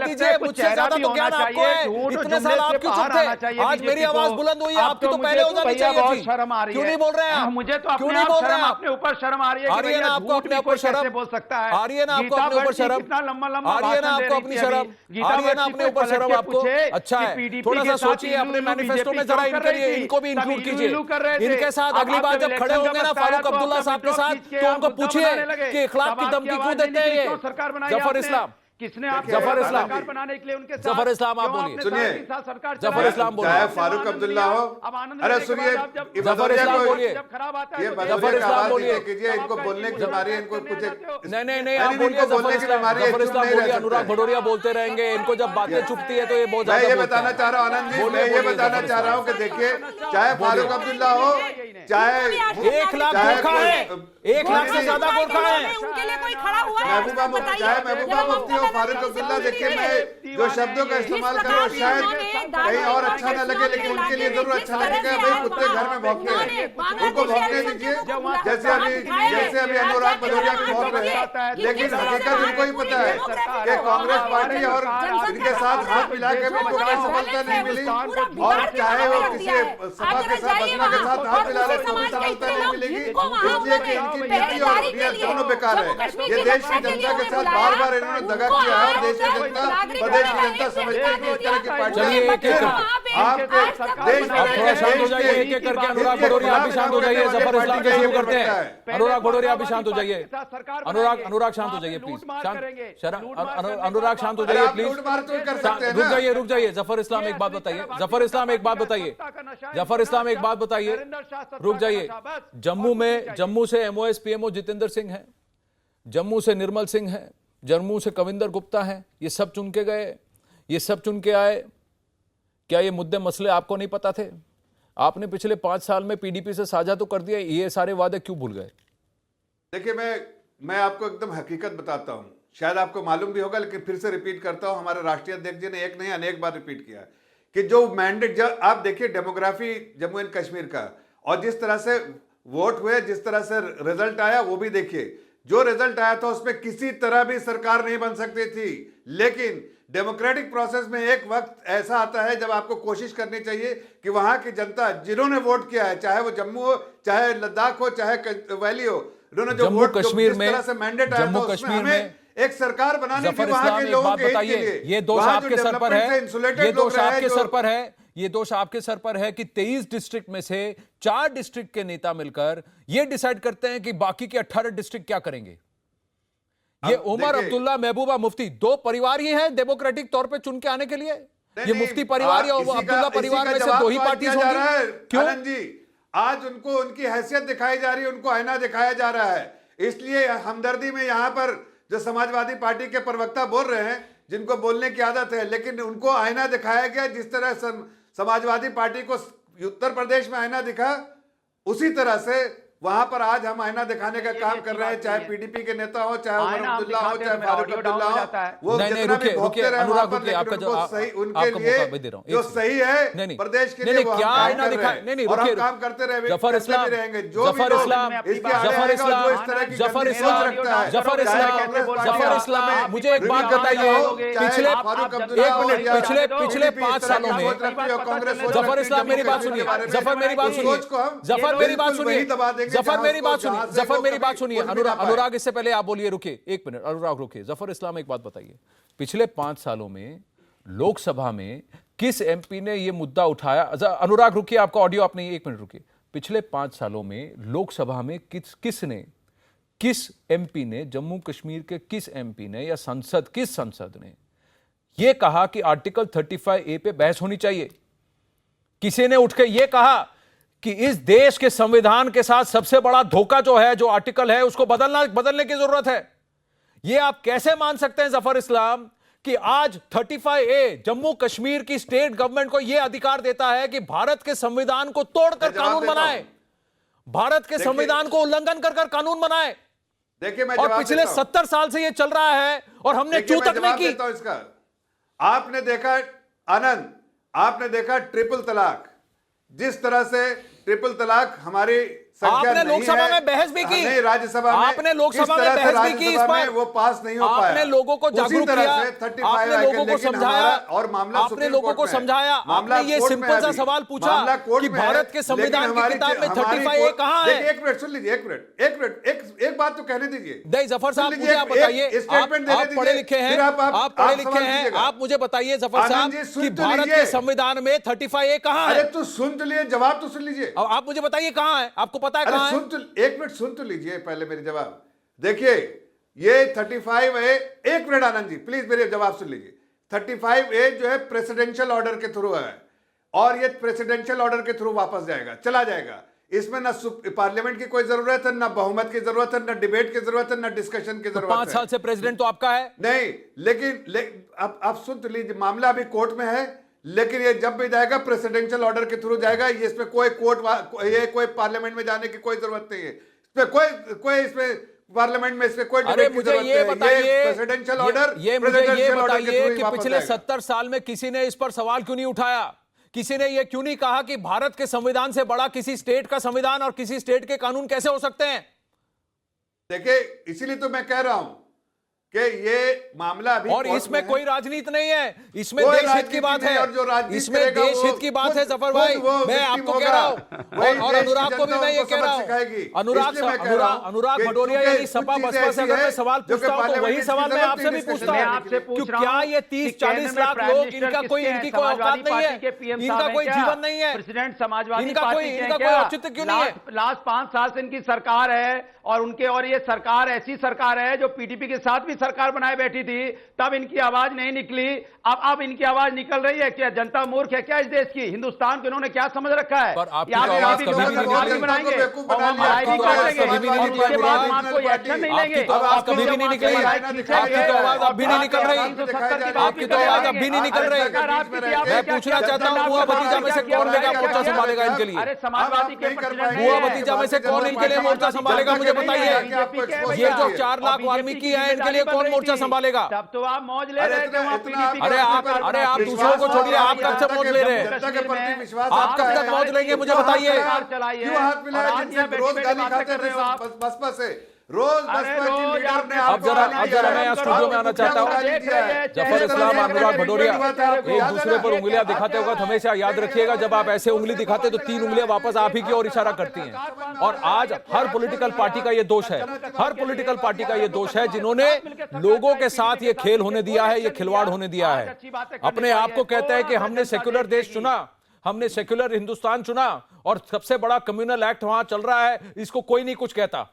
दीजिए, मुझसे ज्यादा तो ज्ञान आपको है। इतने साल आप क्यों चुप थे? आज मेरी आवाज बुलंद हुई, आपकी तो पहले हो जानी चाहिए थी। शर्म आ रही है। क्यों नहीं बोल रहे हैं आप? मुझे तो क्यों नहीं बोल रहे हैं आप? अपने ऊपर शर्म आ रही है। आ रही है ना आपको अपने ऊपर शर्म? बोल सकता है? आ रही है ना आपको अपने ऊपर शर्म? कितना लंबा आ रही है ना आपको अपनी शर्म? आ रही है ना अपने ऊपर शर्म आपको? अच्छा है, थोड़ा सा सोचिए अपने मैनिफेस्टो में, जरा इनके लिए इनको भी इंक्लूड कीजिए। इनके साथ अगली बार जब खड़े होंगे ना फारूक अब्दुल्ला साहब के साथ, तो उनको पूछिए कि इखलाक की धमकी क्यों देते हैं ये? जफर इस्लाम, किसने जफर इस्लाम, सरकार बनाने के लिए उनके साथ? जफर इस्लाम आप बोलिए। सुनिए, जफर इस्लाम बोलिए। चाहे फारूक अब्दुल्ला हो, अरे सुनिए, जफर इस्लाम बोलिए। ये जफर इस्लाम बोलिए। कीजिए, इनको बोलने की बीमारी है, इनको कुछ नहीं आप बोलिए। जफर इस्लाम बोलिए। अनुराग भदौरिया बोलते रहेंगे, इनको जब बातें चुपती है तो ये बहुत मैं ज्यादा ये बताना चाह रहा हूँ आनंद जी, मैं ये बताना चाह रहा हूँ कि देखिए, चाहे फारूक अब्दुल्ला हो, चाहे 1 लाख गोरखा है, 1 लाख से ज्यादा गोरखा है। उनके लिए कोई खड़ा हुआ है? महबूबा मुफ्ती, चाहे महबूबा मुफ्ती हो, फारूक अब्दुल्ला, देखिए मैं जो शब्दों का इस्तेमाल कर रहा हूँ शायद कहीं और अच्छा ना लगे, लेकिन उनके लिए जरूर अच्छा लगेगा। भाई कुत्ते घर में भौंकते हैं, उनको भौंकने दीजिए, जैसे अभी अनुराग भदौरिया भी भौंक रहे हैं। लेकिन हकीकत इनको ही पता है कि कांग्रेस पार्टी और इनके साथ हाथ मिला के भी इनको कोई सफलता नहीं मिली, और चाहे वो किसी सपा के साथ बसपा के साथ हाथ मिला रहे तो भी सफलता नहीं मिलेगी, इसलिए कि इनकी नीति और रियत दोनों बेकार है। ये देश की जनता के साथ बार बार इन्होंने दगा किया है, और देश की जनता, प्रदेश की जनता समझती है कि इस तरह की पार्टी थोड़ा शांत हो जाइए, एक एक करके। अनुराग भदौरिया आप भी शांत हो जाइए, जफर इस्लाम से शुरू करते हैं। अनुराग भदौरिया आप भी शांत हो जाइए। अनुराग शांत हो जाइए प्लीज, अनुराग शांत हो जाइए प्लीज। रुक जाइए जफर इस्लाम एक बात बताइए, जफर इस्लाम एक बात बताइए, रुक जाइए। जम्मू से एमओएस पीएमओ जितेंद्र सिंह है, जम्मू से निर्मल सिंह है, जम्मू से कविंदर गुप्ता है, ये सब चुन के गए, ये सब चुन के आए। क्या ये मुद्दे मसले आपको नहीं पता थे? आपने पिछले 5 साल में पीडीपी से साझा तो कर दिया, ये सारे वादे क्यों भूल गए? देखिए, मैं आपको एकदम हकीकत बताता हूं, शायद आपको मालूम भी होगा, लेकिन फिर से रिपीट करता हूं। हमारे राष्ट्रीय अध्यक्ष जी ने एक नहीं अनेक बार रिपीट किया कि जो मैंडेट, आप देखिए डेमोग्राफी जम्मू एंड कश्मीर का, और जिस तरह से वोट हुए, जिस तरह से रिजल्ट आया, वो भी देखिए। जो रिजल्ट आया था उसमें किसी तरह भी सरकार नहीं बन सकती थी, लेकिन डेमोक्रेटिक प्रोसेस में एक वक्त ऐसा आता है जब आपको कोशिश करनी चाहिए कि वहां की जनता जिन्होंने वोट किया है, चाहे वो जम्मू हो, चाहे लद्दाख हो, चाहे वैली हो, उन्होंने जो जम्मू वोट कश्मीर में, मैंडेट आया था, उसमें हमें एक सरकार बनाने की जफर वहां इस्लाम के एक लोगों बात के हित के बताइए, लिए। ये दोष वहां आपके जो सर पर डेवलपमेंट से है, इंसुलेटेड ये लोग दोष रहे हैं, आपके जो- सर पर है, ये दोष आपके सर पर है कि 23 डिस्ट्रिक्ट में से 4 डिस्ट्रिक्ट के नेता मिलकर ये डिसाइड करते हैं कि बाकी के 18 डिस्ट्रिक्ट क्या करेंगे। ये अब उमर देखिए- अब्दुल्ला, महबूबा मुफ्ती 2 परिवार ही हैं डेमोक्रेटिक तौर पे चुन के आने के लिए। नहीं, ये नहीं, मुफ्ती परिवार या इसी का- अब्दुल्ला इसी परिवार का में से जवाब 2 ही तो आज पार्टी दिया जा रहा है। होंगी। क्यों? आनंद जी, आज उनको उनकी हैसियत दिखाई जा रही है, उनको आईना दिखाया जा रहा है। इसलिए हमदर्दी में यहाँ पर जो समाजवादी पार्टी के प्रवक्ता बोल रहे हैं, जिनको बोलने की आदत है, लेकिन उनको आईना दिखाया गया। जिस तरह समाजवादी पार्टी को उत्तर प्रदेश में आईना दिखा, उसी तरह से वहां पर आज हम आईना दिखाने का काम कर रहे हैं। चाहे पीडीपी के नेता हो, चाहे उमर अब्दुल्ला हो, चाहे फारूक अब्दुल्ला हो, वो नहीं, जितना भी भोगते रहे वहां पर, लेकिन आपका उनको सही, उनके आपको लिए मौका भी दे रहा हूं। जो एक सही है नहीं, प्रदेश के नहीं, लिए नहीं, वो क्या हम काम आईना कर दिखा, रहे हैं। नहीं, नहीं, और हम रुकिए, काम करते रहे, जफर करते इस्लाम, भी रहेंगे। जो भी जफर लोग इस्लाम, इसके आड़े जफर आएगा, इस्लाम, जो इस तरह की जफर गंदी इस्लाम, सोच रखता है, जफर चाहे इस्लाम, कांग्रेस पार्टी जफर हो, इस्लाम, मुझे एक बात रिपब्लिकन बताइए, हो, चाहे पिछले फारूक एक अब्दुल्ला हो, मिनट, या पिछले PDP 5 इस तरह सालों की में सोच रखती है, कांग्रेस सोच जफर रखती है इस्लाम मेरी जम्मू बात कश्मीर सुनिए, के बारे में। जफर मेरी बात उस सुनिए, सोच को हम जफर मेरी बात बिल्कुल वही सुनिए, दबा देंगे जफर जहां मेरी उसको- बात सुनिए, जहां से जफर वो मेरी कभी बात सुनिए, उठ भी ना पाए। अनुराग इससे पहले आप बोलिए, रुकिए एक मिनट, अनुराग रुकिए। जफर इस्लाम एक बात बताइए, पिछले 5 सालों में लोकसभा में किस एमपी ने यह मुद्दा उठाया? अनुराग रुकिए, आपका ऑडियो आप नहीं, 1 मिनट रुकिए। पिछले 5 सालों में लोकसभा में किस एमपी ने, जम्मू कश्मीर के किस एमपी ने या किस संसद ने यह कहा कि आर्टिकल 35A पे बहस होनी चाहिए? किसी ने उठ के यह कहा कि इस देश के संविधान के साथ सबसे बड़ा धोखा जो है, जो आर्टिकल है, उसको बदलने की जरूरत है? यह आप कैसे मान सकते हैं जफर इस्लाम कि आज 35A जम्मू कश्मीर की स्टेट गवर्नमेंट को यह अधिकार देता है कि भारत के संविधान को तोड़कर कानून बनाए, भारत के संविधान को उल्लंघन कर कानून बनाए? देखिए, मैं और जवाब पिछले देता हूं। 70 साल से यह चल रहा है और हमने देखिए, चू मैं तक नहीं जवाब की। देता हूं इसका। आपने देखा आनंद, आपने देखा ट्रिपल तलाक, जिस तरह से ट्रिपल तलाक हमारी संख्या आपने नहीं लोकसभा है, में बहस भी की, नहीं राज्यसभा में, आपने लोकसभा किस में तरह से बहस भी की इस राज्यसभा पर, में वो पास नहीं हो पाया। आपने लोगों को उसी जागरूक तरह किया, से 35 आपने आया, लोगों को लेकिन समझाया, हमारा और मामला आपने सुप्रीम लोगों कोर्ट को में है। समझाया, मामला आपने ये कोर्ट में सिंपल है सा अभी। सवाल पूछा मामला कोर्ट कि में है, भारत के संविधान लेकिन की हमारी- किताब में हमारी 35A कोर्ट- कहां है? देखिए, एक मिनट सुन लीजिए, एक मिनट, एक बात तो कहने दीजिए। नहीं जफर साहब, सुन मुझे आप लीजिए, बताइए, एक स्टेटमेंट देने आप दीजिए, पढ़े लिखे हैं, फिर आप पढ़े लिखे सवाल हैं, कीजिएगा। आप मुझे बताइए जफर आनंद साहब जी, सुन कि तो भारत लीजिए। के संविधान में 35A कहां अरे है? तो सुन तो लिए, जवाब तो सुन लीजिए। अब आप मुझे बताइए कहां है, आपको पता है अरे कहां है? सुन तो, एक मिनट सुन तो लीजिए पहले मेरी जवाब। देखिए, ये 35A, एक मिनट आनंद जी प्लीज मेरे जवाब सुन लीजिए। 35A जो है प्रेसिडेंशियल ऑर्डर के थ्रू है, और ये प्रेसिडेंशियल ऑर्डर के थ्रू वापस जाएगा, चला जाएगा। इसमें ना पार्लियामेंट की कोई जरूरत है, ना बहुमत की जरूरत है, ना डिबेट की जरूरत है, ना डिस्कशन की जरूरत है। 5 साल से प्रेसिडेंट तो आपका है। नहीं, लेकिन अब आप सुन तो लीजिए, मामला अभी कोर्ट में है, लेकिन ये जब भी जाएगा प्रेसिडेंशियल ऑर्डर के थ्रू जाएगा। ये इसमें कोई पार्लियामेंट में जाने की कोई जरूरत नहीं है। इसमें कोई इसमें पार्लियामेंट में इसमें कोई अरे डिबेट की मुझे जरूरत ये नहीं है। बताइए, प्रेसिडेंशियल ऑर्डर, ये मुझे ये बताइए कि पिछले 70 साल में किसी ने इस पर सवाल क्यों नहीं उठाया? किसी ने यह क्यों नहीं कहा कि भारत के संविधान से बड़ा किसी स्टेट का संविधान और किसी स्टेट के कानून कैसे हो सकते हैं? देखिए, इसीलिए तो मैं कह रहा हूं कि ये मामला अभी और कोर्ट इसमें में है। कोई राजनीति नहीं है, इसमें कोई देश हित राजनीति की बात नहीं, है, और जो राजनीति इसमें करेगा देश वो हित की बात है खुद- जफर भाई। खुद वो मैं victim आपको होगा। कह रहा हूं, वही और देश की अनुराग को भी जनता मैं ये उनको कह रहा सबक सिखाएगी। हूं, अनुराग इसलिए मैं कह रहा हूं अनुराग कि भदौरिया चूंकि यानी कुछ सपा चीजें बसपा से ऐसी अगर मैं हैं सवाल जो कि पूछता हूं तो पार्लियामेंट वही की सवाल मैं जरूरत आपसे नहीं भी discussion पूछता मैं हूं आपसे कि पूछ रहा क्या हूं ये कि 30-40 केंद्र में लाख प्राइम लोग, मिनिस्टर इनका कोई किसके हैं? इनकी कोई औकात समाजवादी नहीं पार्टी के है, पीएम इनका साहब कोई हैं क्या? जीवन नहीं है, प्रेसिडेंट समाजवादी इनका पार्टी कोई के हैं इनका कोई क्या? औचित्य क्यों नहीं है? लास्ट 5 साल से इनकी सरकार है, और ये सरकार ऐसी सरकार है जो पीडीपी के साथ भी सरकार बनाए बैठी थी, तब इनकी आवाज नहीं निकली। अब इनकी आवाज निकल रही है। क्या जनता मूर्ख है क्या इस देश की? हिंदुस्तान को इन्होंने क्या समझ रखा है? पर आपकी या तो आप आवाज भी कभी लोग भी नहीं सरकार निकली। बनाएंगे बेवकूफ और बना हम लिया। आईडी आपकी तो काटेंगे आवाज कभी भी नहीं और उसके निकली। बाद हम कोई एक्शन नहीं लेंगे। आपकी तो आवाज कभी भी नहीं निकली, आपकी तो आवाज अब भी नहीं निकल रही, आपकी तो आवाज अब भी नहीं निकल रही। मैं पूछना चाहता हूं, बुआ भतीजा में से कौन लेगा मोर्चा संभालेगा इनके लिए? अरे समाजवादी के बुआ भतीजा में से कौन इनके लिए मोर्चा संभालेगा? मुझे बताइए, ये जो 4 लाख वाल्मीकि हैं, इनके लिए कौन मोर्चा संभालेगा? तब तो आप मौज ले रहे थे वहाँ PDP अरे आप दूसरों को छोड़िए, आप कब से मौज ले रहे हैं? जनता के प्रति विश्वास आप कब तक मौज लेंगे मुझे बताइए। क्यों हाथ मिलाया जिनसे रोज गाली खाते थे बसपा से? रोज बसपा की लीडर ने अब जरा मैं यहाँ स्टूडियो में आना चाहता हूँ। जफर इस्लाम, अनुराग भदौरिया एक दूसरे पर उंगलियां दिखाते वक्त हमेशा याद रखिएगा, जब आप ऐसे उंगली दिखाते तो 3 उंगलियां वापस आप ही की ओर इशारा करती हैं। और आज हर पॉलिटिकल पार्टी का ये दोष है, हर पॉलिटिकल पार्टी का ये दोष है जिन्होंने लोगों के साथ ये खेल होने दिया है, ये खिलवाड़ होने दिया है। अपने आप को कहते हैं कि हमने सेक्युलर देश चुना, हमने सेक्युलर हिंदुस्तान चुना, और सबसे बड़ा कम्युनल एक्ट वहां चल रहा है, इसको कोई नहीं कुछ कहता,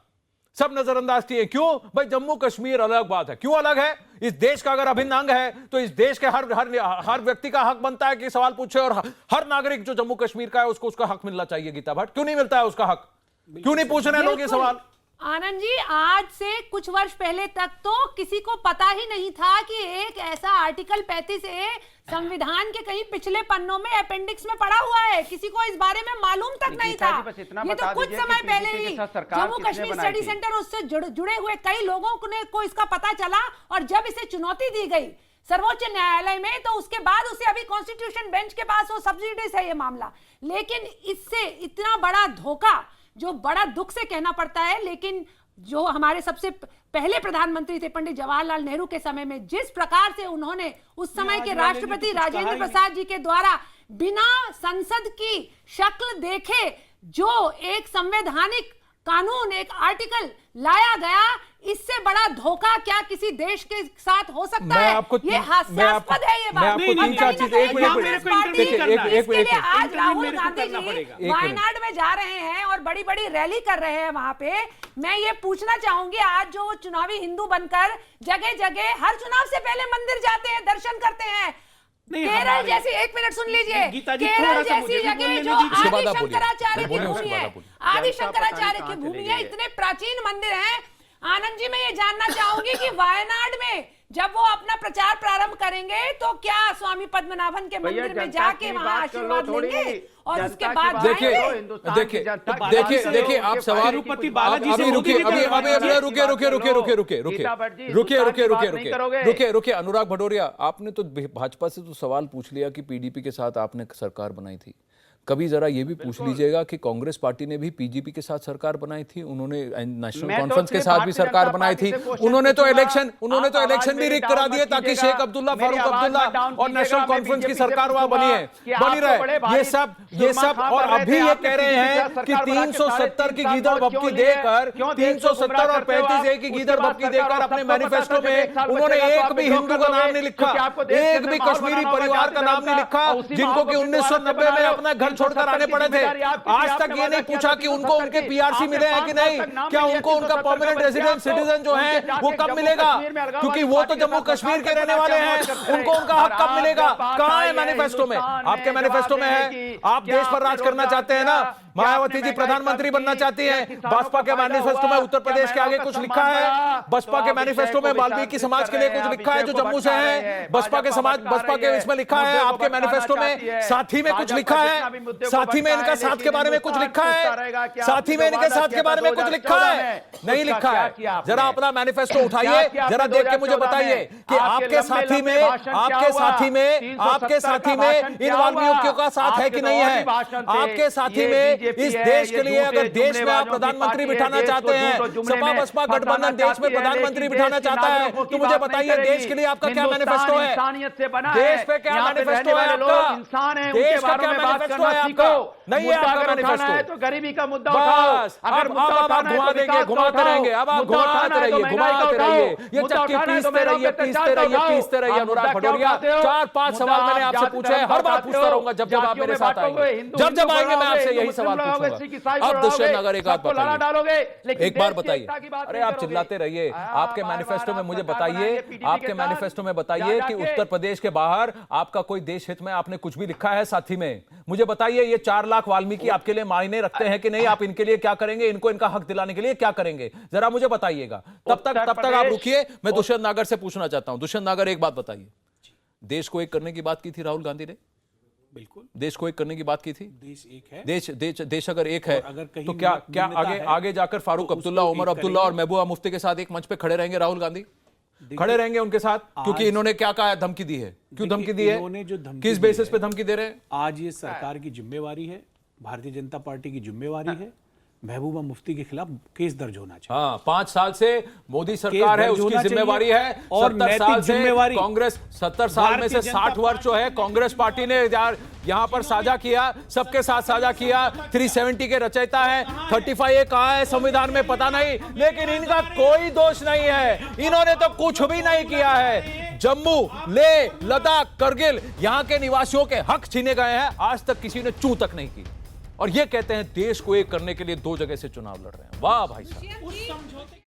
सब नजरअंदाज किए। क्यों भाई? जम्मू कश्मीर अलग बात है। क्यों अलग है? इस देश का अगर अभिन्न अंग है तो इस देश के हर व्यक्ति का हक बनता है कि सवाल पूछे, और हर नागरिक जो जम्मू कश्मीर का है उसको उसका हक मिलना चाहिए। गीता भट्ट, क्यों नहीं मिलता है उसका हक? क्यों नहीं पूछ रहे लोग ये सवाल? आनंद जी, आज से कुछ वर्ष पहले तक तो किसी को पता ही नहीं था कि एक ऐसा आर्टिकल 35A संविधान के कहीं पिछले पन्नों में अपेंडिक्स में पड़ा हुआ है, किसी को इस बारे में मालूम तक नहीं था। ये तो कुछ समय पहले ही जम्मू कश्मीर स्टडी सेंटर उससे जुड़े हुए कई लोगों को इसका पता चला, और जब इसे चुनौती दी गई सर्वोच्च न्यायालय में, तो उसके बाद उसे अभी कॉन्स्टिट्यूशन बेंच के पास वो सब्सिडीज है ये मामला। लेकिन इससे इतना बड़ा धोखा, जो बड़ा दुख से कहना पड़ता है, लेकिन जो हमारे सबसे पहले प्रधानमंत्री थे पंडित जवाहरलाल नेहरू के समय में, जिस प्रकार से उन्होंने उस समय के राष्ट्रपति राजेंद्र प्रसाद जी के द्वारा बिना संसद की शक्ल देखे जो एक संवैधानिक कानून, एक आर्टिकल लाया गया, इससे बड़ा धोखा क्या किसी देश के साथ हो सकता है? ये हास्यास्पद है ये बात। मैं आपको 3-4 चीजें, एक मिनट, आज राहुल गांधी जी वायनाड में जा रहे हैं और बड़ी बड़ी रैली कर रहे हैं वहां पे। मैं ये पूछना चाहूंगी, आज जो चुनावी हिंदू बनकर जगह जगह हर चुनाव से पहले मंदिर जाते हैं, दर्शन करते हैं, केरल जैसी, एक मिनट सुन लीजिए, केरल जैसी जगह जो आदि शंकराचार्य की भूमि है, आदि शंकराचार्य की भूमि है, इतने प्राचीन मंदिर हैं। आनंद जी, मैं ये जानना चाहूंगी कि वायनाड में जब वो अपना प्रचार प्रारंभ करेंगे तो क्या स्वामी पद्मनाभन के मंदिर में जाके वहां आशीर्वाद लेंगे और उसके बाद देखिए आप सवाल रुके अनुराग भदौरिया, आपने तो भाजपा से तो सवाल पूछ लिया कि पीडीपी के साथ आपने सरकार बनाई थी। कभी जरा ये भी पूछ लीजिएगा कि कांग्रेस पार्टी ने भी पीजीपी के साथ सरकार बनाई थी, उन्होंने नेशनल कॉन्फ्रेंस के साथ भी सरकार बनाई थी, उन्होंने तो इलेक्शन भी रिग करा दिए ताकि शेख अब्दुल्ला, फारूक अब्दुल्ला और नेशनल कॉन्फ्रेंस की सरकार वहां बनी रहे। ये सब और अभी ये कह रहे हैं कि 370 की गीदड़ भपकी देकर, 370 और 35A की गीदड़ भपकी देकर अपने मैनिफेस्टो में उन्होंने एक भी हिंदू का नाम नहीं लिखा, एक भी कश्मीरी परिवार का नाम नहीं लिखा, जिनको कि 1990 में अपना घर छोड़कर आने पड़े थे। आज तक ये नहीं पूछा कि उनको उनके पीआरसी मिले हैं कि नहीं, क्या उनको उनका परमानेंट रेजिडेंट सिटीजन जो है वो कब मिलेगा, क्योंकि वो तो जम्मू कश्मीर के रहने वाले हैं, उनको उनका हक कब मिलेगा? कहां है मैनिफेस्टो में? आपके मैनिफेस्टो में है आप देश पर राज करना चाहते हैं ना, मायावती जी प्रधानमंत्री बनना चाहती है। बसपा के मैनिफेस्टो में उत्तर प्रदेश के आगे कुछ लिखा है, बसपा के मैनिफेस्टो में वाल्मीकि समाज के लिए कुछ लिखा है जो जम्मू से है, बसपा के इसमें लिखा है, आपके मैनिफेस्टो में साथी में कुछ लिखा है, साथी में इनका साथ के बारे में कुछ लिखा है, साथी में इनके साथ के बारे में कुछ लिखा है? नहीं लिखा है। जरा अपना मैनिफेस्टो उठाइए, जरा देख के मुझे बताइए कि आपके साथी में इन वाल्मीकियों का साथ है कि नहीं है? आपके साथी में इस देश के लिए, अगर देश में आप प्रधानमंत्री बिठाना चाहते हैं, सपा बसपा गठबंधन देश में प्रधानमंत्री बिठाना चाहता है, तो मुझे बताइए देश के लिए आपका क्या मैनिफेस्टो है? देश पे क्या मैनिफेस्टो है आपका? देश का क्या मैनिफेस्टो है आपका? नहीं है आपका मैनिफेस्टो। तो गरीबी का मुद्दा बस अब आप घुमा देंगे, घुमाते रहेंगे, अब आप घुमाते रहिए, ये चक्की पीसते रहिए। अनुराग भदौरिया, 4-5 सवाल मैंने आपसे पूछे हैं, हर बार पूछता रहूंगा जब आप मेरे साथ आएंगे, जब आएंगे मैं आपसे यही सवाल पूछूंगा। अब दुष्यंत नगर एक बार बताइए, अरे आप चिल्लाते रहिए, आपके मैनिफेस्टो में मुझे बताइए, आपके मैनिफेस्टो में बताइए कि उत्तर प्रदेश के बाहर आपका कोई देश हित में आपने कुछ भी लिखा है साथी में? मुझे बताइए ये 4 लाख वाल्मीकि आपके लिए मायने रखते हैं कि नहीं? आप इनके लिए क्या करेंगे, इनको इनका हक दिलाने के लिए क्या करेंगे? जरा मुझे बताइएगा। तब तक आप रुकिए, मैं दुष्यंत नागर से पूछना चाहता हूं। दुष्यंत नागर, एक बात बताइए, देश को एक करने की बात की थी राहुल गांधी ने? बिल्कुल, देश को एक करने की बात की थी। देश एक है, देश अगर एक है तो क्या आगे जाकर फारूक अब्दुल्ला, उमर अब्दुल्ला और महबूबा मुफ्ती के साथ एक मंच पे खड़े रहेंगे राहुल गांधी? खड़े रहेंगे उनके साथ? क्योंकि इन्होंने क्या कहा, धमकी दी है? क्यों धमकी दी है? किस बेसिस पे धमकी दे रहे हैं? आज ये सरकार की जिम्मेवारी है, भारतीय जनता पार्टी की जिम्मेवारी है महबूबा मुफ्ती के खिलाफ केस दर्ज होना चाहिए। हाँ, 5 साल से मोदी सरकार है, दर्ज होना उसकी जिम्मेवारी है। चाहिए और 70 साल नैतिक से जिम्मेवारी कांग्रेस 70 साल में से भारतीय जनता 60 वर्ष जो है कांग्रेस पार्टी ने यहाँ पर साझा किया, सबके साथ साझा किया। 370 के रचयिता है, 35A कहा है संविधान में, पता नहीं, लेकिन इनका कोई दोष नहीं है। इन्होंने तो कुछ भी नहीं किया है। जम्मू, लेह, लद्दाख, करगिल, यहाँ के निवासियों के हक छीने गए हैं, आज तक किसी ने चू तक नहीं की। और ये कहते हैं देश को एक करने के लिए 2 जगह से चुनाव लड़ रहे हैं। वाह भाई साहब।